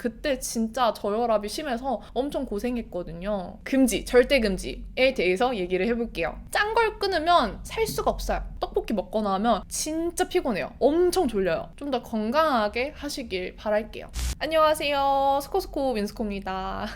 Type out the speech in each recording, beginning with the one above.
그때 진짜 저혈압이 심해서 엄청 고생했거든요. 금지, 절대 금지에 대해서 얘기를 해볼게요. 짠 걸 끊으면 살 수가 없어요. 떡볶이 먹거나 하면 진짜 피곤해요. 엄청 졸려요. 좀 더 건강하게 하시길 바랄게요. 안녕하세요. 스코스코 민스코입니다.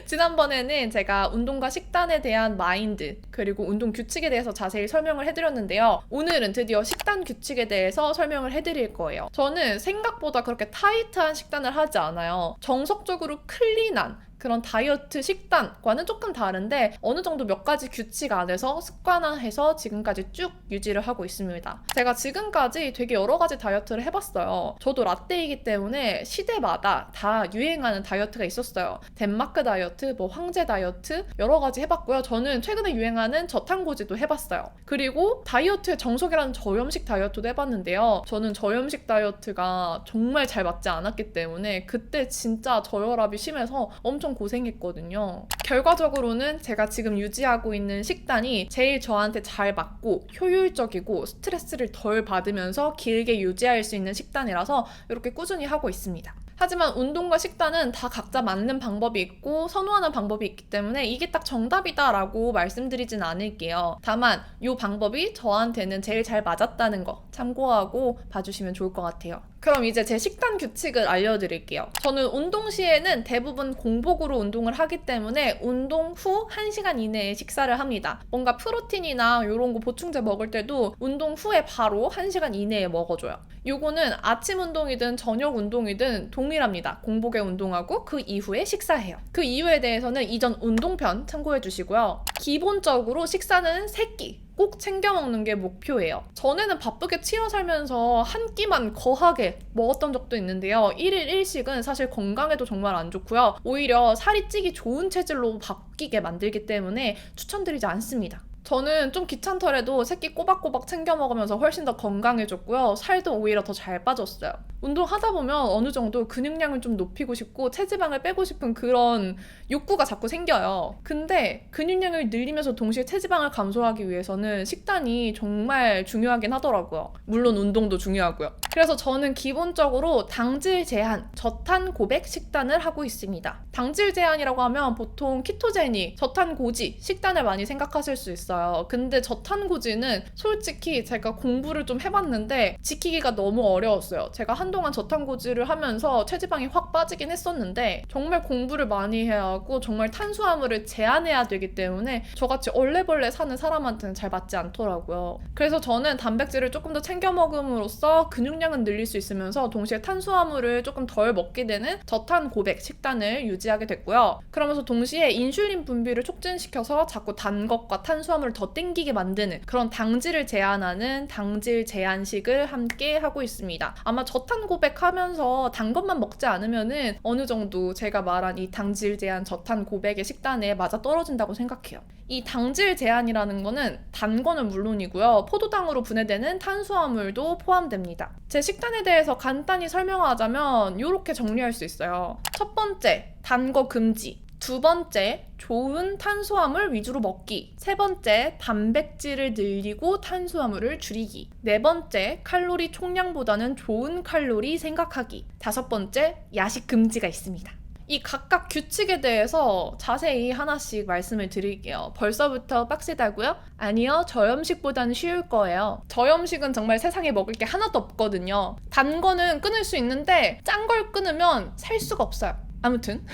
지난번에는 제가 운동과 식단에 대한 마인드 그리고 운동 규칙에 대해서 자세히 설명을 해드렸는데요. 오늘은 드디어 식단 규칙에 대해서 설명을 해드릴 거예요. 저는 생각보다 그렇게 타이트한 식단을 하지 않아요. 정석적으로 클린한 그런 다이어트 식단과는 조금 다른데 어느 정도 몇 가지 규칙 안에서 습관화해서 지금까지 쭉 유지를 하고 있습니다. 제가 지금까지 되게 여러 가지 다이어트를 해봤어요. 저도 라떼이기 때문에 시대마다 다 유행하는 다이어트가 있었어요. 덴마크 다이어트, 황제 다이어트 여러 가지 해봤고요. 저는 최근에 유행하는 저탄고지도 해봤어요. 그리고 다이어트의 정석이라는 저염식 다이어트도 해봤는데요. 저는 저염식 다이어트가 정말 잘 맞지 않았기 때문에 그때 진짜 저혈압이 심해서 엄청 고생했거든요. 결과적으로는 제가 지금 유지하고 있는 식단이 제일 저한테 잘 맞고 효율적이고 스트레스를 덜 받으면서 길게 유지할 수 있는 식단이라서 이렇게 꾸준히 하고 있습니다. 하지만 운동과 식단은 다 각자 맞는 방법이 있고 선호하는 방법이 있기 때문에 이게 딱 정답이다라고 말씀드리진 않을게요. 다만 이 방법이 저한테는 제일 잘 맞았다는 거 참고하고 봐주시면 좋을 것 같아요. 그럼 이제 제 식단 규칙을 알려드릴게요. 저는 운동 시에는 대부분 공복으로 운동을 하기 때문에 운동 후 1시간 이내에 식사를 합니다. 뭔가 프로틴이나 이런 거 보충제 먹을 때도 운동 후에 바로 1시간 이내에 먹어줘요. 요거는 아침 운동이든 저녁 운동이든 동일합니다. 공복에 운동하고 그 이후에 식사해요. 그 이유에 대해서는 이전 운동편 참고해 주시고요. 기본적으로 식사는 3끼 꼭 챙겨 먹는 게 목표예요. 전에는 바쁘게 치여 살면서 한 끼만 거하게 먹었던 적도 있는데요. 1일 1식은 사실 건강에도 정말 안 좋고요. 오히려 살이 찌기 좋은 체질로 바뀌게 만들기 때문에 추천드리지 않습니다. 저는 좀 귀찮더라도 3끼 꼬박꼬박 챙겨 먹으면서 훨씬 더 건강해졌고요. 살도 오히려 더 잘 빠졌어요. 운동하다 보면 어느 정도 근육량을 좀 높이고 싶고 체지방을 빼고 싶은 그런 욕구가 자꾸 생겨요. 근데 근육량을 늘리면서 동시에 체지방을 감소하기 위해서는 식단이 정말 중요하긴 하더라고요. 물론 운동도 중요하고요. 그래서 저는 기본적으로 당질 제한, 저탄 고백 식단을 하고 있습니다. 당질 제한이라고 하면 보통 키토제닉, 저탄고지 식단을 많이 생각하실 수 있어요. 근데 저탄고지는 솔직히 제가 공부를 좀 해봤는데 지키기가 너무 어려웠어요. 제가 한동안 저탄고지를 하면서 체지방이 확 빠지긴 했었는데 정말 공부를 많이 해야 하고 정말 탄수화물을 제한해야 되기 때문에 저같이 얼레벌레 사는 사람한테는 잘 맞지 않더라고요. 그래서 저는 단백질을 조금 더 챙겨 먹음으로써 근육량은 늘릴 수 있으면서 동시에 탄수화물을 조금 덜 먹게 되는 저탄 고백 식단을 유지하게 됐고요. 그러면서 동시에 인슐린 분비를 촉진시켜서 자꾸 단 것과 탄수화물을 더 땡기게 만드는 그런 당질을 제한하는 당질 제한식을 함께 하고 있습니다. 아마 저탄 고백 하면서 단 것만 먹지 않으면은 어느 정도 제가 말한 이 당질 제한 저탄 고백의 식단에 맞아 떨어진다고 생각해요. 이 당질 제한이라는 거는 단 거는 물론이고요. 포도당으로 분해되는 탄수화물도 포함됩니다. 제 식단에 대해서 간단히 설명하자면 이렇게 정리할 수 있어요. 첫 번째, 단 거 금지. 두 번째, 좋은 탄수화물 위주로 먹기. 세 번째, 단백질을 늘리고 탄수화물을 줄이기. 네 번째, 칼로리 총량보다는 좋은 칼로리 생각하기. 다섯 번째, 야식 금지가 있습니다. 이 각각 규칙에 대해서 자세히 하나씩 말씀을 드릴게요. 벌써부터 빡세다고요? 아니요, 저염식보다는 쉬울 거예요. 저염식은 정말 세상에 먹을 게 하나도 없거든요. 단 거는 끊을 수 있는데 짠 걸 끊으면 살 수가 없어요. 아무튼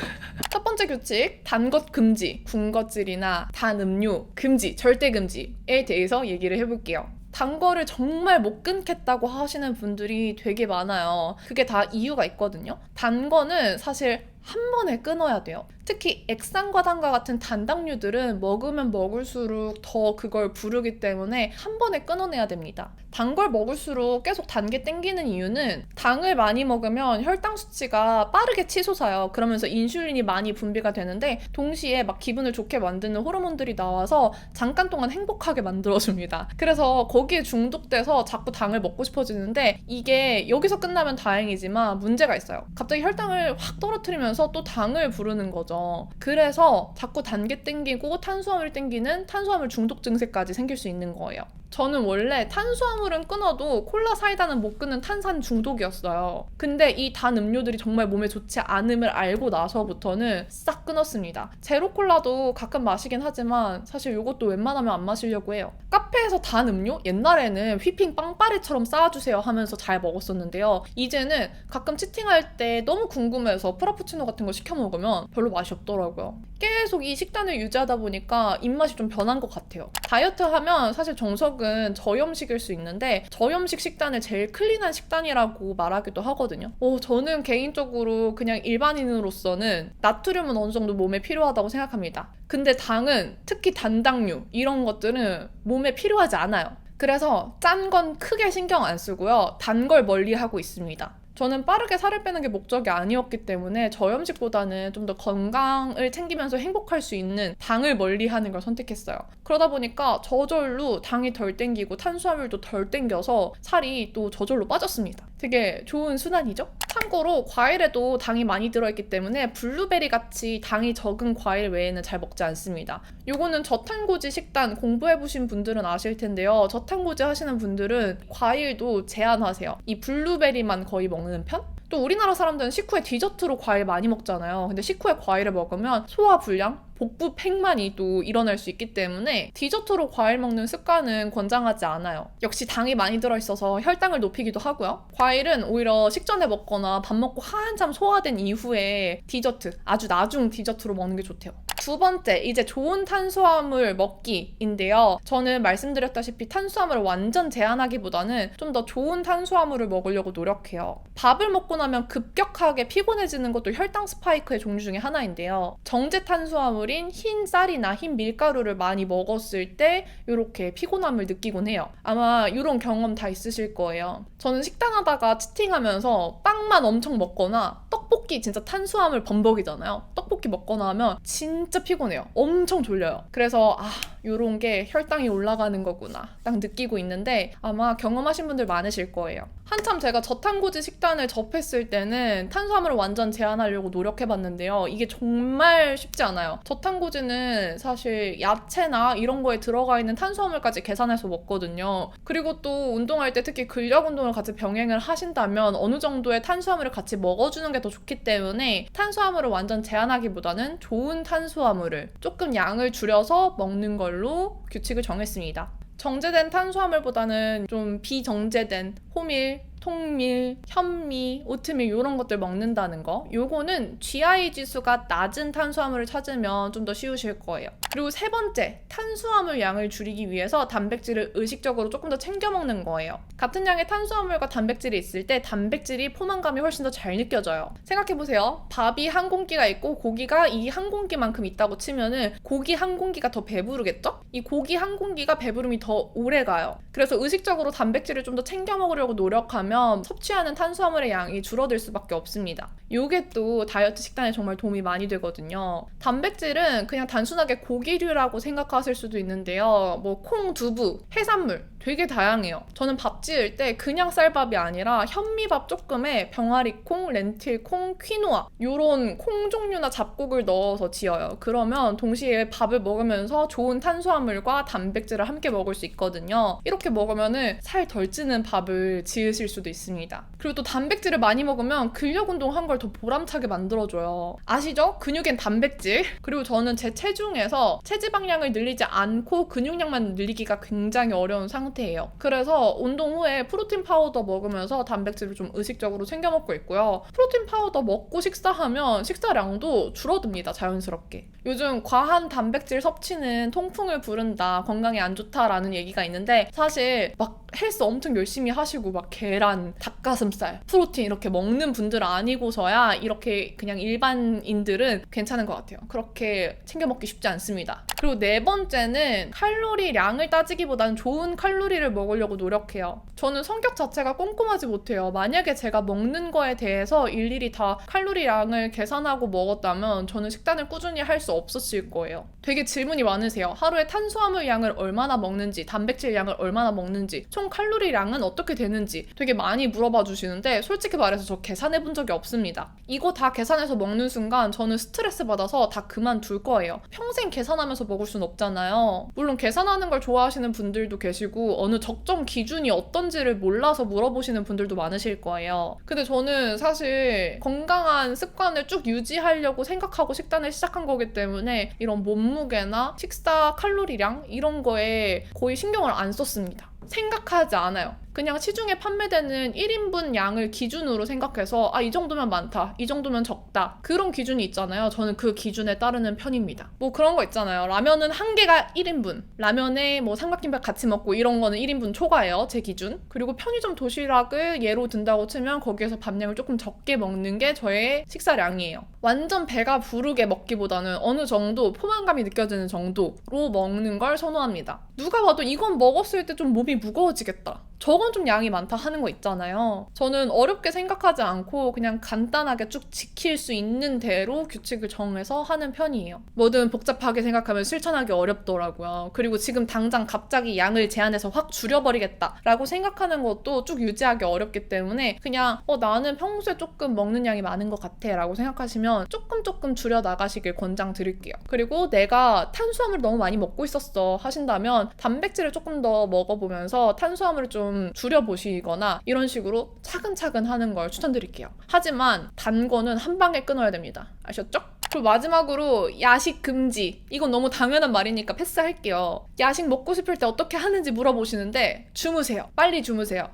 첫 번째 규칙, 단 것 금지, 군것질이나 단 음료 금지, 절대 금지에 대해서 얘기를 해볼게요. 단 거를 정말 못 끊겠다고 하시는 분들이 되게 많아요. 그게 다 이유가 있거든요. 단 거는 사실 한 번에 끊어야 돼요. 특히 액상과당과 같은 단당류들은 먹으면 먹을수록 더 그걸 부르기 때문에 한 번에 끊어내야 됩니다. 단 걸 먹을수록 계속 단 게 땡기는 이유는 당을 많이 먹으면 혈당 수치가 빠르게 치솟아요. 그러면서 인슐린이 많이 분비가 되는데 동시에 막 기분을 좋게 만드는 호르몬들이 나와서 잠깐 동안 행복하게 만들어줍니다. 그래서 거기에 중독돼서 자꾸 당을 먹고 싶어지는데 이게 여기서 끝나면 다행이지만 문제가 있어요. 갑자기 혈당을 확 떨어뜨리면서 또 당을 부르는 거죠. 그래서 자꾸 단 게 땡기고 탄수화물이 땡기는 탄수화물 중독 증세까지 생길 수 있는 거예요. 저는 원래 탄수화물은 끊어도 콜라 사이다는 못 끊는 탄산 중독이었어요. 근데 이 단 음료들이 정말 몸에 좋지 않음을 알고 나서부터는 싹 끊었습니다. 제로 콜라도 가끔 마시긴 하지만 사실 이것도 웬만하면 안 마시려고 해요. 카페에서 단 음료? 옛날에는 휘핑 빵빠레처럼 쌓아주세요 하면서 잘 먹었었는데요. 이제는 가끔 치팅할 때 너무 궁금해서 프라푸치노 같은 거 시켜 먹으면 별로 맛이 없더라고요. 계속 이 식단을 유지하다 보니까 입맛이 좀 변한 것 같아요. 다이어트 하면 사실 정석은 저염식일 수 있는데 저염식 식단을 제일 클린한 식단이라고 말하기도 하거든요. 저는 개인적으로 그냥 일반인으로서는 나트륨은 어느 정도 몸에 필요하다고 생각합니다. 근데 당은 특히 단당류 이런 것들은 몸에 필요하지 않아요. 그래서 짠 건 크게 신경 안 쓰고요. 단 걸 멀리 하고 있습니다. 저는 빠르게 살을 빼는 게 목적이 아니었기 때문에 저염식보다는 좀 더 건강을 챙기면서 행복할 수 있는 당을 멀리하는 걸 선택했어요. 그러다 보니까 저절로 당이 덜 땡기고 탄수화물도 덜 땡겨서 살이 또 저절로 빠졌습니다. 되게 좋은 순환이죠? 참고로 과일에도 당이 많이 들어있기 때문에 블루베리 같이 당이 적은 과일 외에는 잘 먹지 않습니다. 요거는 저탄고지 식단 공부해보신 분들은 아실 텐데요. 저탄고지 하시는 분들은 과일도 제한하세요. 이 블루베리만 거의 먹는 편? 또 우리나라 사람들은 식후에 디저트로 과일 많이 먹잖아요. 근데 식후에 과일을 먹으면 소화 불량, 복부 팽만이 또 일어날 수 있기 때문에 디저트로 과일 먹는 습관은 권장하지 않아요. 역시 당이 많이 들어있어서 혈당을 높이기도 하고요. 과일은 오히려 식전에 먹거나 밥 먹고 한참 소화된 이후에 디저트, 아주 나중 디저트로 먹는 게 좋대요. 두 번째, 이제 좋은 탄수화물 먹기인데요. 저는 말씀드렸다시피 탄수화물을 완전 제한하기보다는 좀 더 좋은 탄수화물을 먹으려고 노력해요. 밥을 먹고 나면 급격하게 피곤해지는 것도 혈당 스파이크의 종류 중에 하나인데요. 정제 탄수화물인 흰 쌀이나 흰 밀가루를 많이 먹었을 때 이렇게 피곤함을 느끼곤 해요. 아마 이런 경험 다 있으실 거예요. 저는 식단하다가 치팅하면서 빵만 엄청 먹거나 떡볶이 진짜 탄수화물 범벅이잖아요. 떡볶이 먹거나 하면 진짜 피곤해요. 엄청 졸려요. 그래서 요런 게 혈당이 올라가는 거구나 딱 느끼고 있는데 아마 경험하신 분들 많으실 거예요. 한참 제가 저탄고지 식단을 접했을 때는 탄수화물을 완전 제한하려고 노력해봤는데요. 이게 정말 쉽지 않아요. 저탄고지는 사실 야채나 이런 거에 들어가 있는 탄수화물까지 계산해서 먹거든요. 그리고 또 운동할 때 특히 근력 운동을 같이 병행을 하신다면 어느 정도의 탄수화물을 같이 먹어주는 게 더 좋기 때문에 탄수화물을 완전 제한하기보다는 좋은 탄수화물을 조금 양을 줄여서 먹는 걸로 규칙을 정했습니다. 정제된 탄수화물보다는 좀 비정제된 호밀, 통밀, 현미, 오트밀 이런 것들 먹는다는 거. 요거는 GI 지수가 낮은 탄수화물을 찾으면 좀 더 쉬우실 거예요. 그리고 세 번째, 탄수화물 양을 줄이기 위해서 단백질을 의식적으로 조금 더 챙겨 먹는 거예요. 같은 양의 탄수화물과 단백질이 있을 때 단백질이 포만감이 훨씬 더 잘 느껴져요. 생각해보세요. 밥이 한 공기가 있고 고기가 이 한 공기만큼 있다고 치면은 고기 한 공기가 더 배부르겠죠? 이 고기 한 공기가 배부름이 더 오래 가요. 그래서 의식적으로 단백질을 좀 더 챙겨 먹으려고 노력하면 섭취하는 탄수화물의 양이 줄어들 수밖에 없습니다. 요게 또 다이어트 식단에 정말 도움이 많이 되거든요. 단백질은 그냥 단순하게 고기류라고 생각하실 수도 있는데요. 뭐 콩, 두부, 해산물 되게 다양해요. 저는 밥 지을 때 그냥 쌀밥이 아니라 현미밥 조금에 병아리콩, 렌틸콩, 퀴노아 요런 콩 종류나 잡곡을 넣어서 지어요. 그러면 동시에 밥을 먹으면서 좋은 탄수화물과 단백질을 함께 먹을 수 있거든요. 이렇게 먹으면은 살 덜 찌는 밥을 지으실 수도 있습니다. 그리고 또 단백질을 많이 먹으면 근력 운동 한 걸 더 보람차게 만들어줘요. 아시죠? 근육엔 단백질. 그리고 저는 제 체중에서 체지방량을 늘리지 않고 근육량만 늘리기가 굉장히 어려운 상태예요. 그래서 운동 후에 프로틴 파우더 먹으면서 단백질을 좀 의식적으로 챙겨 먹고 있고요. 프로틴 파우더 먹고 식사하면 식사량도 줄어듭니다. 자연스럽게. 요즘 과한 단백질 섭취는 통풍을 부른다, 건강에 안 좋다라는 얘기가 있는데 사실 막 헬스 엄청 열심히 하시고 막 계란, 닭가슴살, 프로틴 이렇게 먹는 분들 아니고서야 이렇게 그냥 일반인들은 괜찮은 것 같아요. 그렇게 챙겨 먹기 쉽지 않습니다. 그리고 네 번째는 칼로리량을 따지기보다는 좋은 칼로리를 먹으려고 노력해요. 저는 성격 자체가 꼼꼼하지 못해요. 만약에 제가 먹는 거에 대해서 일일이 다 칼로리량을 계산하고 먹었다면 저는 식단을 꾸준히 할 수 없었을 거예요. 되게 질문이 많으세요. 하루에 탄수화물 양을 얼마나 먹는지, 단백질 양을 얼마나 먹는지 총 총 칼로리량은 어떻게 되는지 되게 많이 물어봐 주시는데 솔직히 말해서 저 계산해 본 적이 없습니다. 이거 다 계산해서 먹는 순간 저는 스트레스 받아서 다 그만둘 거예요. 평생 계산하면서 먹을 순 없잖아요. 물론 계산하는 걸 좋아하시는 분들도 계시고 어느 적정 기준이 어떤지를 몰라서 물어보시는 분들도 많으실 거예요. 근데 저는 사실 건강한 습관을 쭉 유지하려고 생각하고 식단을 시작한 거기 때문에 이런 몸무게나 식사 칼로리량 이런 거에 거의 신경을 안 썼습니다. 생각하지 않아요. 그냥 시중에 판매되는 1인분 양을 기준으로 생각해서 이 정도면 많다, 이 정도면 적다 그런 기준이 있잖아요. 저는 그 기준에 따르는 편입니다. 뭐 그런 거 있잖아요. 라면은 한 개가 1인분, 라면에 뭐 삼각김밥 같이 먹고 이런 거는 1인분 초과예요, 제 기준. 그리고 편의점 도시락을 예로 든다고 치면 거기에서 밥량을 조금 적게 먹는 게 저의 식사량이에요. 완전 배가 부르게 먹기보다는 어느 정도 포만감이 느껴지는 정도로 먹는 걸 선호합니다. 누가 봐도 이건 먹었을 때 좀 몸이 무거워지겠다, 저건 좀 양이 많다 하는 거 있잖아요. 저는 어렵게 생각하지 않고 그냥 간단하게 쭉 지킬 수 있는 대로 규칙을 정해서 하는 편이에요. 뭐든 복잡하게 생각하면 실천하기 어렵더라고요. 그리고 지금 당장 갑자기 양을 제한해서 확 줄여버리겠다라고 생각하는 것도 쭉 유지하기 어렵기 때문에 그냥 나는 평소에 조금 먹는 양이 많은 것 같아 라고 생각하시면 조금 줄여나가시길 권장드릴게요. 그리고 내가 탄수화물을 너무 많이 먹고 있었어 하신다면 단백질을 조금 더 먹어보면서 탄수화물을 좀 줄여보시거나 이런 식으로 차근차근 하는 걸 추천드릴게요. 하지만 단 거는 한 방에 끊어야 됩니다. 아셨죠? 그리고 마지막으로 야식 금지. 이건 너무 당연한 말이니까 패스할게요. 야식 먹고 싶을 때 어떻게 하는지 물어보시는데 주무세요. 빨리 주무세요.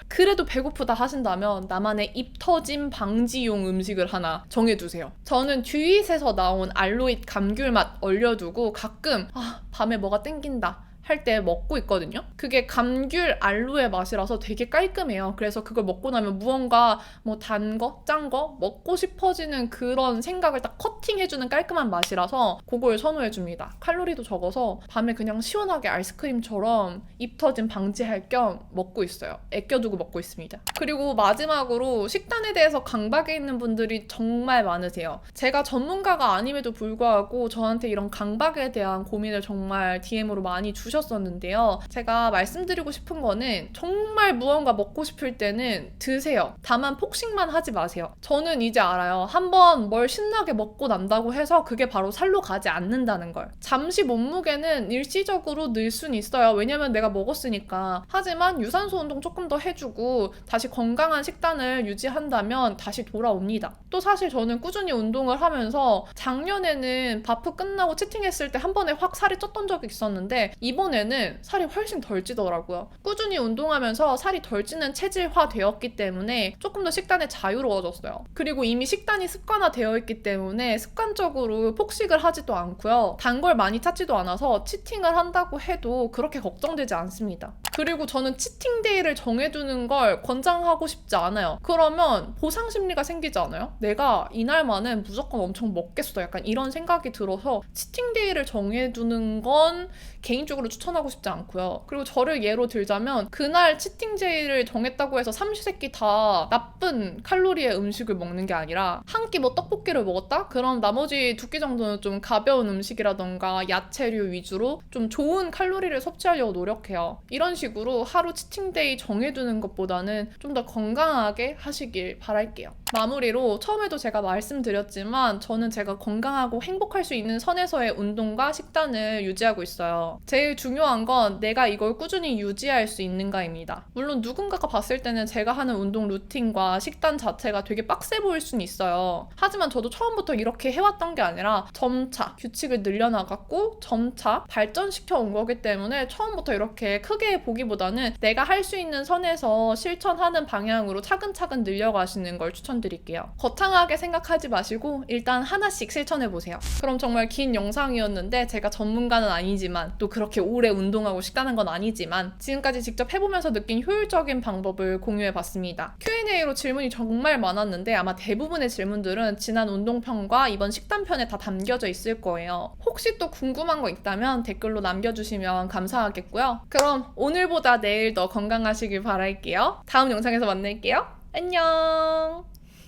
그래도 배고프다 하신다면 나만의 입 터짐 방지용 음식을 하나 정해두세요. 저는 듀잇에서 나온 알로잇 감귤 맛 얼려두고 가끔 밤에 뭐가 땡긴다 할 때 먹고 있거든요. 그게 감귤 알로에 맛이라서 되게 깔끔해요. 그래서 그걸 먹고 나면 무언가 뭐 단 거, 짠 거 먹고 싶어지는 그런 생각을 딱 커팅해주는 깔끔한 맛이라서 그걸 선호해줍니다. 칼로리도 적어서 밤에 그냥 시원하게 아이스크림처럼 입 터짐 방지할 겸 먹고 있어요. 아껴두고 먹고 있습니다. 그리고 마지막으로 식단에 대해서 강박에 있는 분들이 정말 많으세요. 제가 전문가가 아님에도 불구하고 저한테 이런 강박에 대한 고민을 정말 DM으로 많이 주셨었는데요. 제가 말씀드리고 싶은 거는 정말 무언가 먹고 싶을 때는 드세요. 다만 폭식만 하지 마세요. 저는 이제 알아요. 한번 뭘 신나게 먹고 난다고 해서 그게 바로 살로 가지 않는다는 걸. 잠시 몸무게는 일시적으로 늘 순 있어요. 왜냐면 내가 먹었으니까. 하지만 유산소 운동 조금 더 해주고 다시 건강한 식단을 유지한다면 다시 돌아옵니다. 또 사실 저는 꾸준히 운동을 하면서 작년에는 바프 끝나고 치팅했을 때 한 번에 확 살이 쪘던 적이 있었는데 이번에는 살이 훨씬 덜 찌더라고요. 꾸준히 운동하면서 살이 덜 찌는 체질화 되었기 때문에 조금 더 식단에 자유로워졌어요. 그리고 이미 식단이 습관화 되어 있기 때문에 습관적으로 폭식을 하지도 않고요. 단 걸 많이 찾지도 않아서 치팅을 한다고 해도 그렇게 걱정되지 않습니다. 그리고 저는 치팅데이를 정해두는 걸 권장하고 싶지 않아요. 그러면 보상 심리가 생기지 않아요? 내가 이날만은 무조건 엄청 먹겠어. 약간 이런 생각이 들어서 치팅데이를 정해두는 건 개인적으로 추천하고 싶지 않고요. 그리고 저를 예로 들자면 그날 치팅데이를 정했다고 해서 삼시세끼 다 나쁜 칼로리의 음식을 먹는 게 아니라 한 끼 뭐 떡볶이를 먹었다? 그럼 나머지 두 끼 정도는 좀 가벼운 음식이라던가 야채류 위주로 좀 좋은 칼로리를 섭취하려고 노력해요. 이런 식으로 하루 치팅데이 정해두는 것보다는 좀 더 건강하게 하시길 바랄게요. 마무리로 처음에도 제가 말씀드렸지만 저는 제가 건강하고 행복할 수 있는 선에서의 운동과 식단을 유지하고 있어요. 제일 중요한 건 내가 이걸 꾸준히 유지할 수 있는가입니다. 물론 누군가가 봤을 때는 제가 하는 운동 루틴과 식단 자체가 되게 빡세 보일 수는 있어요. 하지만 저도 처음부터 이렇게 해왔던 게 아니라 점차 규칙을 늘려나갔고 점차 발전시켜 온 거기 때문에 처음부터 이렇게 크게 보기보다는 내가 할 수 있는 선에서 실천하는 방향으로 차근차근 늘려가시는 걸 추천드릴게요. 거창하게 생각하지 마시고 일단 하나씩 실천해보세요. 그럼 정말 긴 영상이었는데 제가 전문가는 아니지만 또 그렇게 오래 운동하고 식단한 건 아니지만 지금까지 직접 해보면서 느낀 효율적인 방법을 공유해봤습니다. Q&A로 질문이 정말 많았는데 아마 대부분의 질문들은 지난 운동편과 이번 식단편에 다 담겨져 있을 거예요. 혹시 또 궁금한 거 있다면 댓글로 남겨주시면 감사하겠고요. 그럼 오늘보다 내일 더 건강하시길 바랄게요. 다음 영상에서 만날게요. 안녕.